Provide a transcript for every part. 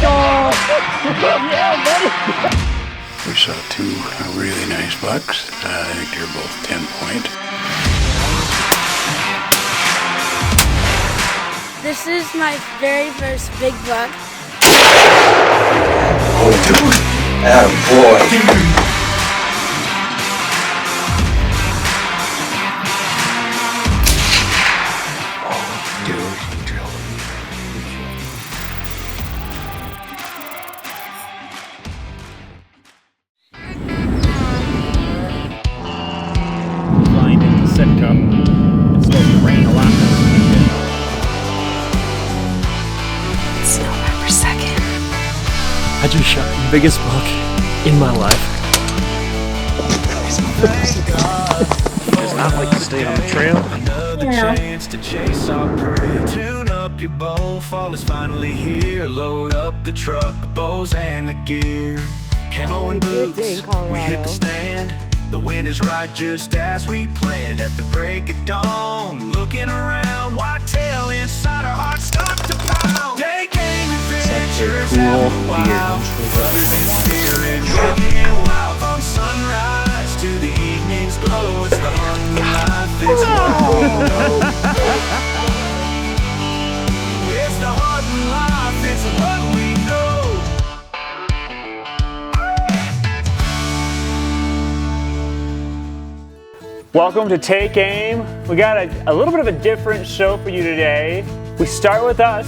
go! Yeah, buddy! We saw two really nice bucks. I think they're both 10-point. This is my very first big buck. Oh, dude. Attaboy. It's supposed to rain a lot this weekend. It's November 2nd. I just shot the biggest buck in my life. Does not like to stay on the trail. Another chance to chase our prey. Tune up your bow, fall is finally here. Load up the truck, bows and the gear. Camo and boots, we hit the stand. The wind is right just as we planned. At the break of dawn, looking around, whitetail inside our hearts start to pound. Take aim, adventures out a while. Brothers in spirit, walking wild from sunrise to the evening's glow. It's the hunting life, it's what we know. It's the hunting life, it's what we know. Welcome to Take Aim. We got a little bit of a different show for you today. We start with us.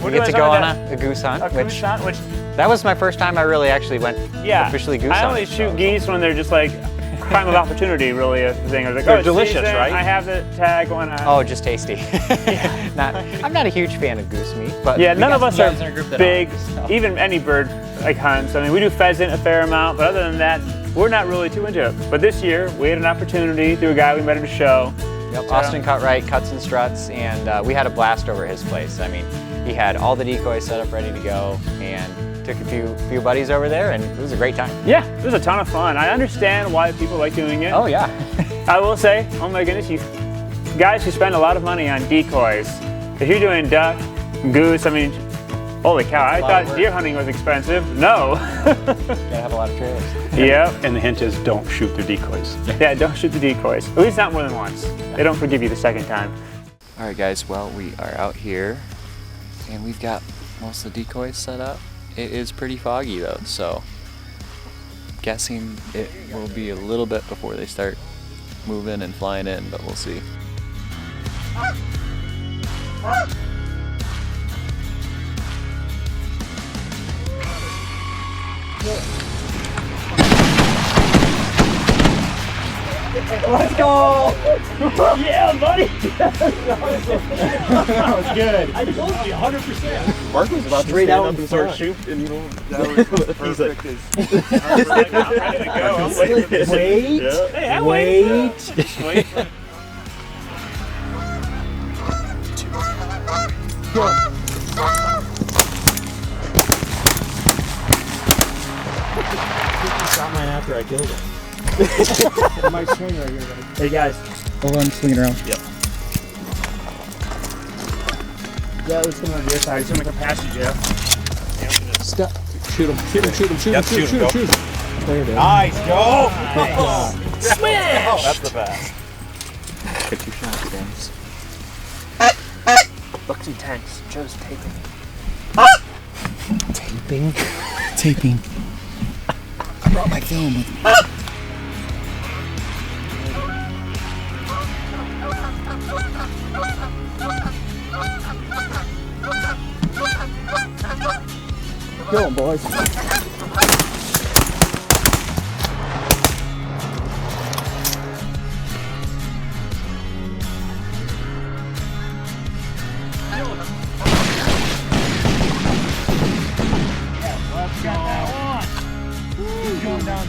We get to go on a goose hunt, which that was my first time I really actually went officially goose hunting. I only shoot geese when they're just like prime of opportunity, really a thing. I was like, they're delicious, season, right? I have the tag going on. Oh, just tasty. I'm not a huge fan of goose meat, but yeah, none of us are big, so. Even any bird like hunts. I mean, we do pheasant a fair amount, but other than that, we're not really too into it. But this year, we had an opportunity through a guy we met at a show. Yep, Austin Cutright, Cuts and Struts, and we had a blast over his place. I mean, he had all the decoys set up ready to go, and took a few buddies over there, and it was a great time. Yeah, it was a ton of fun. I understand why people like doing it. Oh yeah. I will say, oh my goodness, you guys who spend a lot of money on decoys, if you're doing duck, goose, I mean, holy cow, I thought deer hunting was expensive. No. Gotta have a lot of trailers. Yep. And the hint is don't shoot their decoys. Yeah, don't shoot the decoys. At least not more than once. They don't forgive you the second time. All right, guys, well, we are out here, and we've got most of the decoys set up. It is pretty foggy, though, so guessing it will be a little bit before they start moving and flying in, but we'll see. Let's go! Yeah, buddy! That was good. I told you, 100%. Mark was about Straight to stand out up and start shooting, and that was perfect. I'm ready to go. I'm waiting for this. Wait, Hey, wait. Shot mine after I killed it. It might swing right here, buddy. Hey guys, hold on, swing it around. Yep. Yeah, let's come over to your side. It's gonna make a pass you, Jeff. Stop. Shoot him. Shoot him. Shoot him. Shoot him. Shoot him. Shoot him. There it is. Nice, go! Nice. Smash! Oh, that's the best. Get your shots, guys. Books and tanks. Joe's taping. Taping. Taping. I brought my film with me. Go on, boys.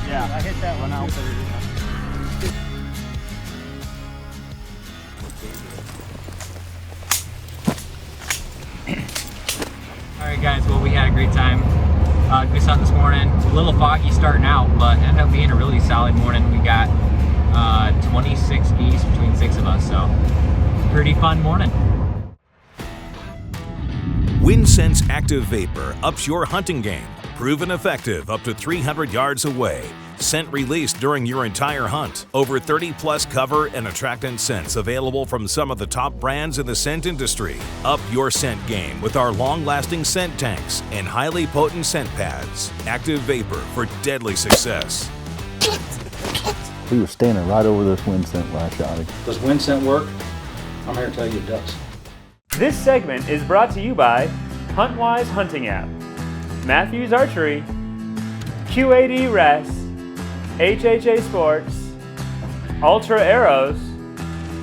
Yeah, I hit that one out. Alright guys, well we had a great time goose hunting this morning. A little foggy starting out, but ended up being a really solid morning. We got 26 geese between 6 of us, so pretty fun morning. WinSense Active Vapor ups your hunting game. Proven effective up to 300 yards away. Scent released during your entire hunt. Over 30+ cover and attractant scents available from some of the top brands in the scent industry. Up your scent game with our long-lasting scent tanks and highly potent scent pads. Active Vapor for deadly success. We were standing right over this wind scent when I shot him. Does wind scent work? I'm here to tell you it does. This segment is brought to you by HuntWise Hunting App, Matthews Archery, QAD Rest, HHA Sports, Ultra Arrows,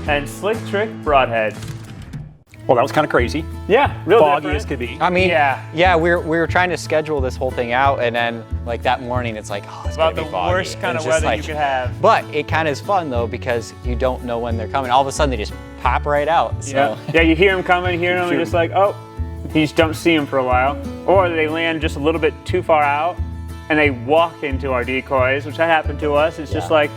and Slick Trick Broadheads. Well, that was kind of crazy. Yeah, real foggy different. as could be. I mean, Yeah. we were trying to schedule this whole thing out, and then like that morning, it's like, oh, it's About gonna the be foggy. worst kind It's of just weather like- you could have. But it kind of is fun though because you don't know when they're coming. All of a sudden, they just pop right out. So. Yeah, you hear them coming, and just like, oh, you just don't see them for a while. Or they land just a little bit too far out, and they walk into our decoys, which that happened to us. It's just like,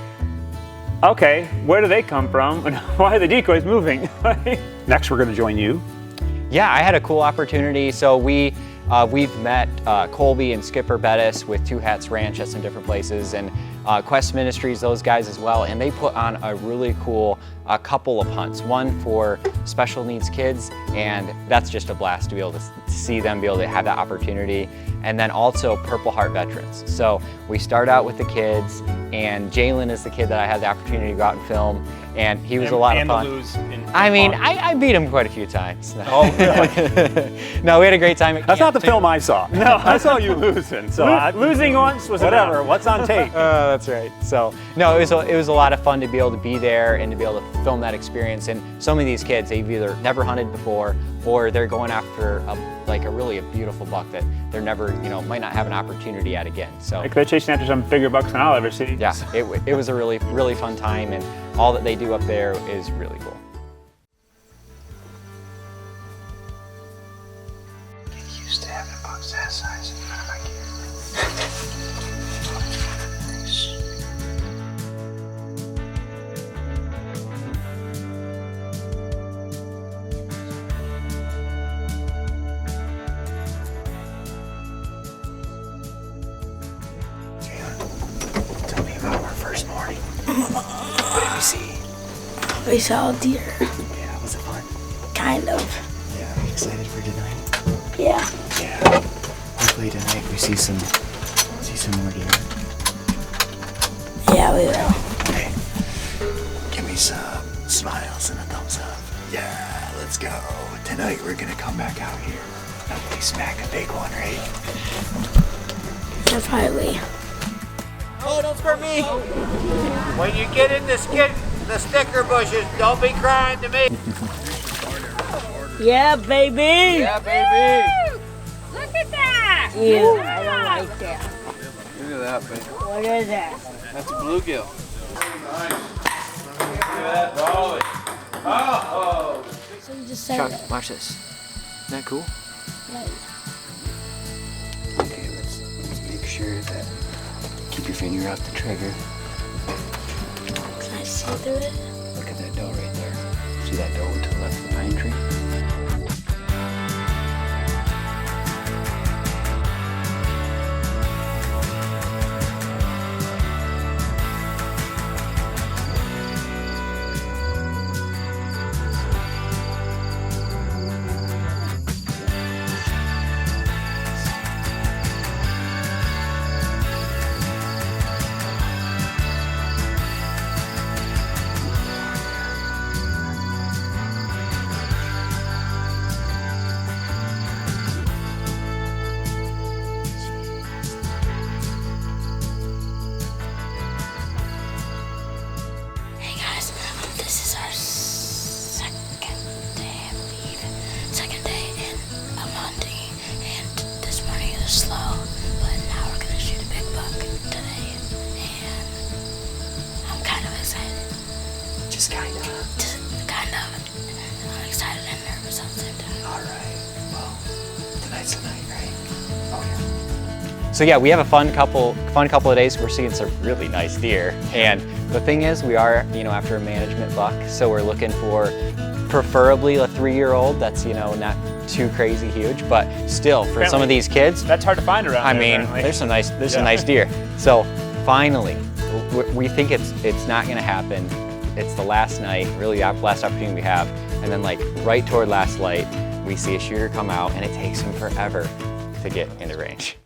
okay, where do they come from? And why are the decoys moving? Next, we're going to join you. Yeah, I had a cool opportunity. So we've met Colby and Skipper Bettis with Two Hats Ranch at some different places, and Quest Ministries, those guys as well, and they put on a really cool couple of hunts. One for special needs kids, and that's just a blast to be able to see them be able to have that opportunity. And then also Purple Heart veterans. So we start out with the kids, and Jaylen is the kid that I had the opportunity to go out and film, and he was a lot of fun. I beat him quite a few times. Oh, really? No, we had a great time. That's not the film I saw. No, I saw you losing. So losing once was whatever. enough. What's on tape? That's right. So no, it was a lot of fun to be able to be there and to be able to film that experience. And so many of these kids, they've either never hunted before, or they're going after a really beautiful buck that they're never, might not have an opportunity at again. So Like they're chasing after some bigger bucks than I'll ever see. yeah, it was a really, really fun time, and all that they do up there is really cool. Get used to having bucks that size in front of my Tell me about our first morning. What did we see? We saw a deer. Yeah, was it fun? Kind of. Yeah, are you excited for tonight? Yeah. Yeah. Hopefully tonight we see some more deer. Yeah, we will. Okay. Give me some smiles and a thumbs up. Yeah, let's go. Tonight we're gonna come back out here and we smack a big one, right? Definitely. Oh, don't spurt me! When you get in the sticker bushes, don't be crying to me. Yeah, baby. Yeah, baby. Look at that. Ew, I don't like that. Look at that, baby. What is that? That's a bluegill. So you just said Chuck, that. watch this. Isn't that cool? Okay, let's make sure that keep your finger off the trigger. Can I see through it? Look at that doe right there. See that doe to the left of the pine tree? Hey guys, this is our second day in hunting, and this morning it was slow, but now we're gonna shoot a big buck today, and I'm kind of excited. Just kind of. I'm excited and nervous at the same time. Alright, well, tonight's the night, right? So yeah, we have a fun couple of days. We're seeing some really nice deer, and the thing is, we are after a management buck, so we're looking for preferably a 3-year-old that's not too crazy huge, but still, for some of these kids, that's hard to find around. I mean, there's some nice deer. So finally, we think it's not going to happen. It's the last night, really the last opportunity we have, and then like right toward last light, we see a shooter come out, and it takes him forever to get into range.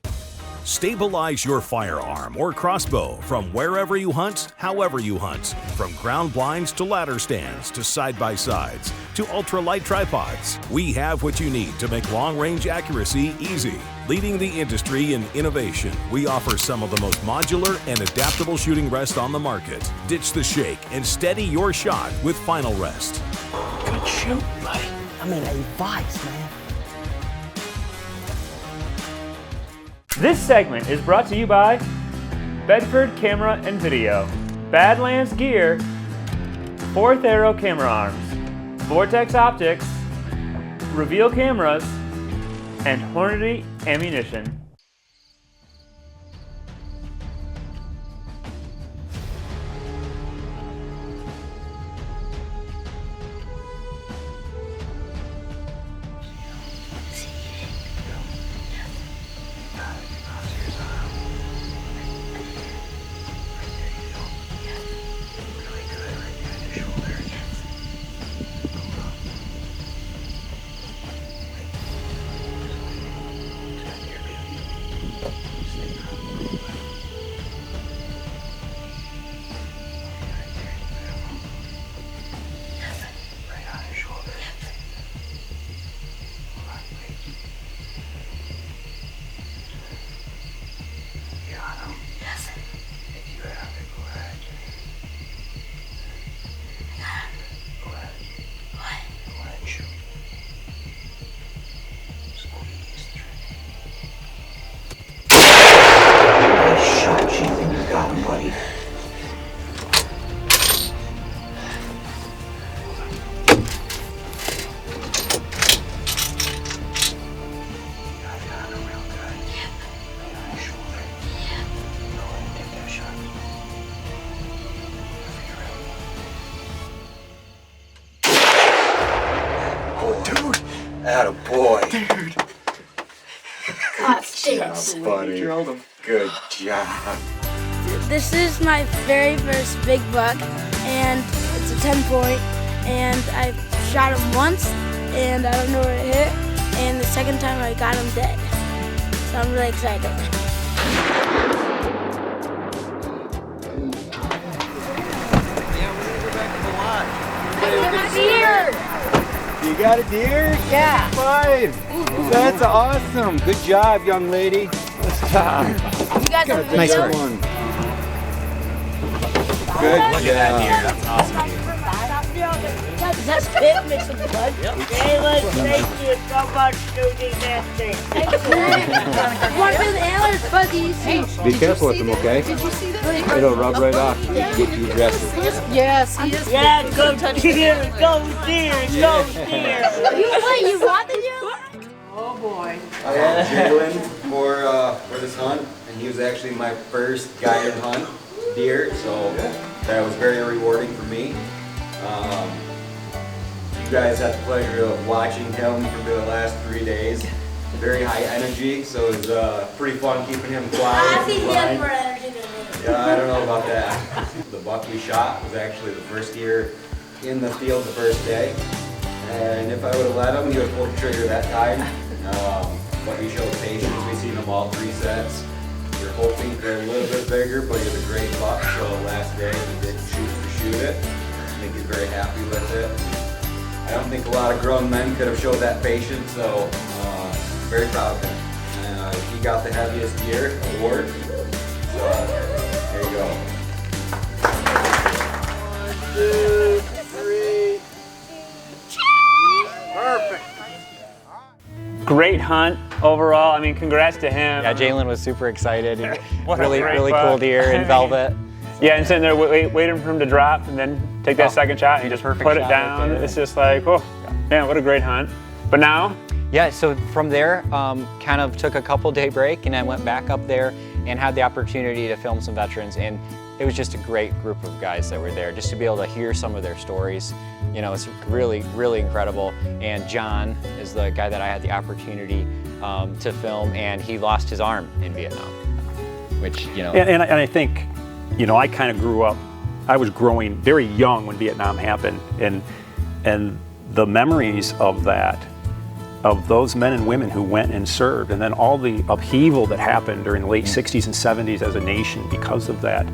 Stabilize your firearm or crossbow from wherever you hunt, however you hunt. From ground blinds to ladder stands to side-by-sides to ultralight tripods. We have what you need to make long-range accuracy easy. Leading the industry in innovation, we offer some of the most modular and adaptable shooting rests on the market. Ditch the shake and steady your shot with Final Rest. Good shoot, buddy. I mean, A5s, man. This segment is brought to you by Bedford Camera and Video, Badlands Gear, Fourth Arrow Camera Arms, Vortex Optics, Reveal Cameras, and Hornady Ammunition. Attaboy. Dude. Good job, buddy. Good job. This is my very first big buck, and it's a 10-point, and I shot him once, and I don't know where it hit, and the second time I got him dead. So I'm really excited. You got a deer? Yeah. 5. That's awesome. Good job, young lady. Good job. You got some video? Nice one. Good job. Look at that deer. That's awesome. Is that spit mixed with blood? Jaylen, thank you so much for doing that thing. You want to do the antlers, buddies? Be careful with them, okay? Did you see that? It'll rub right off and get you aggressive. Yes. Yeah, go deer, go deer, go deer. Wait, you want the deer? Oh boy. I had Jaylen for this hunt, and he was actually my first guided hunt deer, so that was very rewarding for me. You guys had the pleasure of watching him for the last 3 days. Very high energy, so it was pretty fun keeping him quiet. I think he has more energy than me. Yeah, I don't know about that. The buck we shot was actually the first deer in the field the first day. And if I would have let him, he would have pulled the trigger that time. But he showed patience. We've seen him all 3 sets. We're hoping for a little bit bigger, but he's a great buck. So last day he did shoot it. I think he's very happy with it. I don't think a lot of grown men could have showed that patience, so very proud of him. He got the heaviest deer award. So there you go. 1, 2, 3. Perfect. Great hunt overall. I mean, congrats to him. Yeah, Jaylen was super excited. What a really, great really buck. cool deer in velvet. Yeah, and sitting there waiting for him to drop and then take that second shot and just put it down. It's just like, oh, man, what a great hunt. But now? Yeah, so from there, kind of took a couple day break and I went back up there and had the opportunity to film some veterans. And it was just a great group of guys that were there. Just to be able to hear some of their stories, you know, it's really, really incredible. And John is the guy that I had the opportunity to film, and he lost his arm in Vietnam, which, you know. And I think, you know, I kind of grew up, I was growing very young when Vietnam happened, and the memories of that, of those men and women who went and served, and then all the upheaval that happened during the late 60s and 70s as a nation because of that.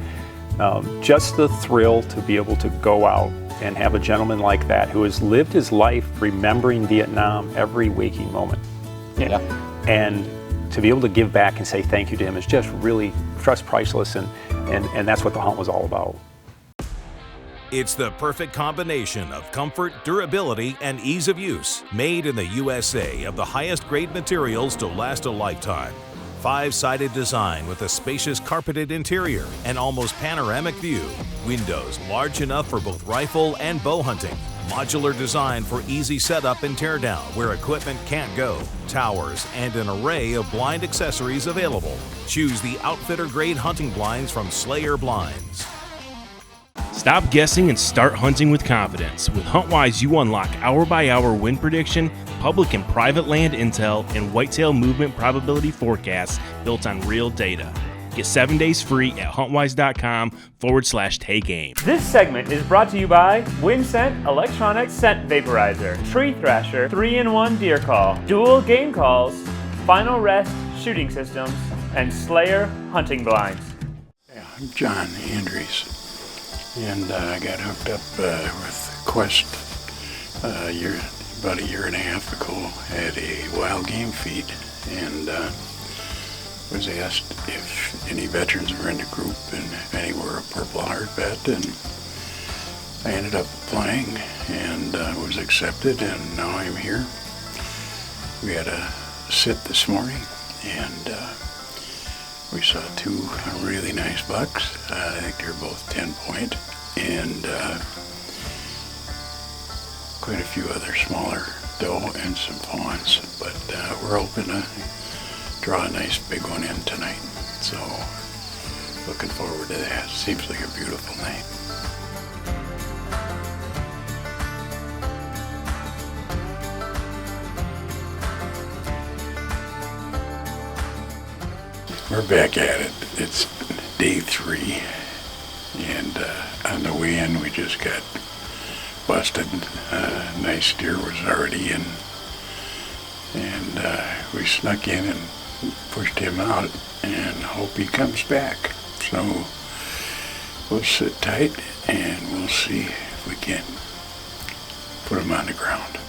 Just the thrill to be able to go out and have a gentleman like that who has lived his life remembering Vietnam every waking moment. Yeah. And to be able to give back and say thank you to him is just really trust priceless, and that's what the hunt was all about. It's the perfect combination of comfort, durability, and ease of use. Made in the USA of the highest grade materials to last a lifetime. 5-sided design with a spacious carpeted interior and almost panoramic view. Windows large enough for both rifle and bow hunting. Modular design for easy setup and teardown where equipment can't go. Towers and an array of blind accessories available. Choose the outfitter grade hunting blinds from Slayer Blinds. Stop guessing and start hunting with confidence. With HuntWise, you unlock hour-by-hour wind prediction, public and private land intel, and whitetail movement probability forecasts built on real data. Get 7 days free at huntwise.com/take aim. This segment is brought to you by WindScent Electronic Scent Vaporizer, Tree Thrasher 3-in-1 Deer Call, Dual Game Calls, Final Rest Shooting Systems, and Slayer Hunting Blinds. Yeah, I'm John Andrews, and I got hooked up with Quest about a year and a half ago at a wild game feed, and was asked if any veterans were in the group and if any were a Purple Heart vet, and I ended up applying and was accepted, and now I'm here. We had a sit this morning, and we saw 2 really nice bucks. I think they're both 10-point, and quite a few other smaller doe and some fawns, but we're hoping to draw a nice big one in tonight. So looking forward to that. Seems like a beautiful night. We're back at it. It's day 3, and on the way in we just got busted. Nice deer was already in, and we snuck in and pushed him out and hope he comes back. So we'll sit tight and we'll see if we can put him on the ground.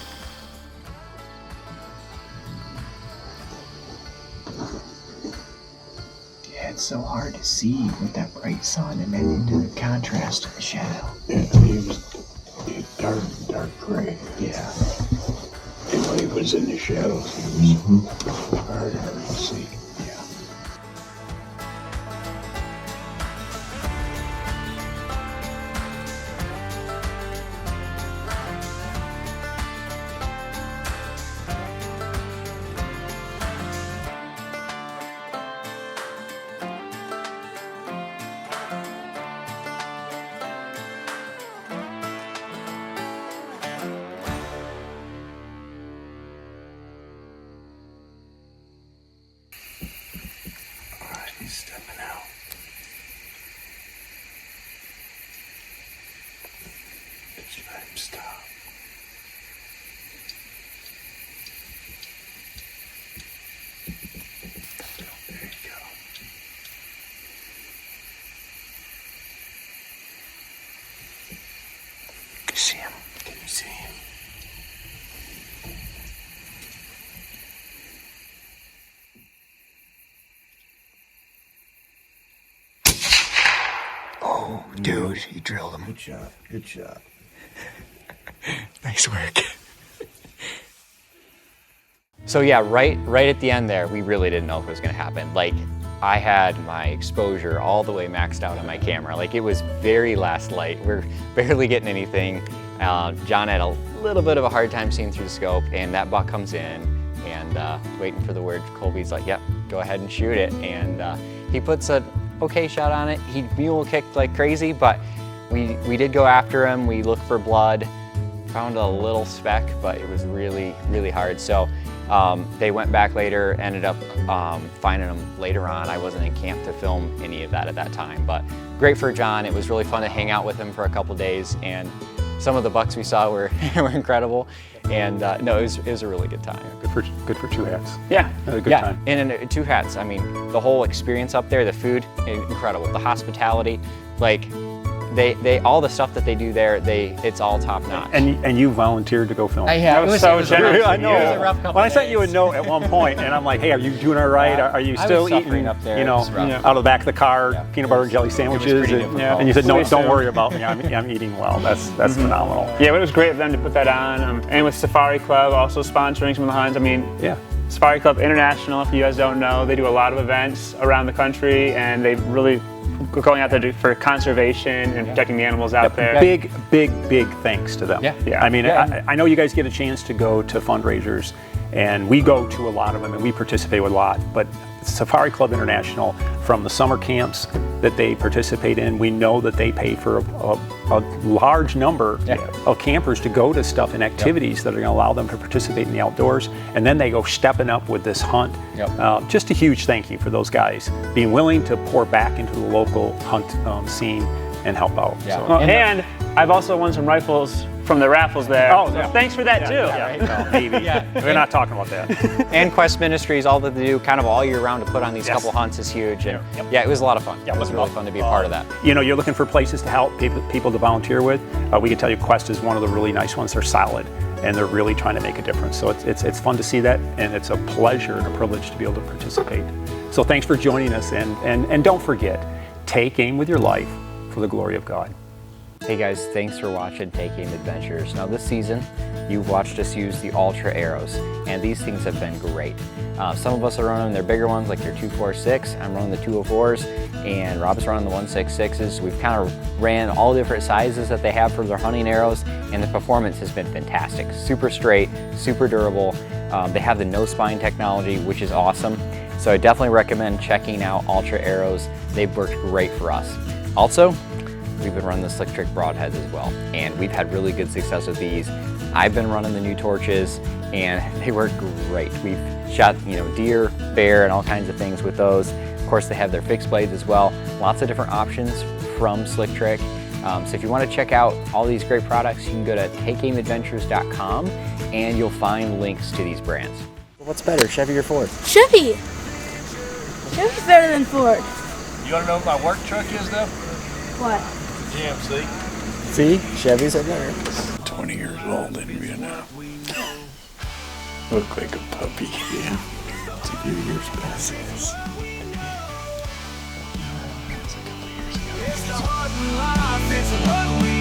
Yeah, it's so hard to see with that bright sun and then into the contrast of the shadow. Yeah, he was dark gray. Yeah. And when he was in the shadows, he was hard to see. Yeah. He's stepping out. Just let him stop. There you go. Can you see him? Can you see him? Oh, dude, he drilled him. Good shot. Good shot. Nice work. So yeah, right at the end there, we really didn't know if it was gonna happen. Like, I had my exposure all the way maxed out on my camera. Like, it was very last light. We're barely getting anything. John had a little bit of a hard time seeing through the scope, and that buck comes in, and waiting for the word. Colby's like, yep, go ahead and shoot it. And he puts a okay shot on it. He mule kicked like crazy, but we did go after him. We looked for blood, found a little speck, but it was really, really hard. So they went back later, ended up finding him later on. I wasn't in camp to film any of that at that time, but great for John. It was really fun to hang out with him for a couple days, and some of the bucks we saw were incredible. And no, it was a really good time. Good for two hats. Yeah, had a good time. And two hats. I mean, the whole experience up there, the food, incredible. The hospitality, like they all the stuff that they do there, it's all top notch. And you volunteered to go film. I have. That was so generous. I know. It was a rough couple when I sent you a days. note at one point, and I'm like, hey, are you doing all right? Are you still eating up there. You know, out of the back of the car, peanut butter and jelly sandwiches? And you said, no, don't worry about me. I'm eating well. That's phenomenal. Yeah, it was great of them to put that on. And with Safari Club also sponsoring some of the hunts. I mean, yeah. Safari Club International, if you guys don't know, they do a lot of events around the country, and they really going out there for conservation and protecting the animals out there. Big thanks to them. Yeah. I mean, I know you guys get a chance to go to fundraisers, and we go to a lot of them, and we participate with a lot, but Safari Club International, from the summer camps that they participate in, we know that they pay for a large number of campers to go to stuff and activities that are going to allow them to participate in the outdoors, and then they go stepping up with this hunt. Just a huge thank you for those guys being willing to pour back into the local hunt scene and help out. So. And I've also won some rifles from the raffles there. Oh, so thanks for that too. Maybe. We're not talking about that. And Quest Ministries, all that they do kind of all year round to put on these couple hunts is huge. And yeah, it was a lot of fun. It was really fun to be a part of that. You know, you're looking for places to help people to volunteer with. We can tell you Quest is one of the really nice ones. They're solid, and they're really trying to make a difference. So it's fun to see that, and it's a pleasure and a privilege to be able to participate. So thanks for joining us, and don't forget, take aim with your life for the glory of God. Hey guys, thanks for watching Take Aim Adventures. Now this season, you've watched us use the Ultra Arrows, and these things have been great. Some of us are running their bigger ones like their 246, I'm running the 204s, and Rob's running the 166s. We've kind of ran all different sizes that they have for their hunting arrows, and the performance has been fantastic. Super straight, super durable. They have the no spine technology, which is awesome. So I definitely recommend checking out Ultra Arrows. They've worked great for us. Also, we've been running the Slick Trick broadheads as well, and we've had really good success with these. I've been running the new torches, and they work great. We've shot, deer, bear, and all kinds of things with those. Of course, they have their fixed blades as well. Lots of different options from Slick Trick. So if you want to check out all these great products, you can go to takeaimadventures.com, and you'll find links to these brands. What's better, Chevy or Ford? Chevy. Chevy's better than Ford. You want to know what my work truck is, though? What? GMC. See? Chevys are better. 20 years old in Vietnam. Look like a puppy. Yeah. It's a few years past this. It's the heart of life, it's what we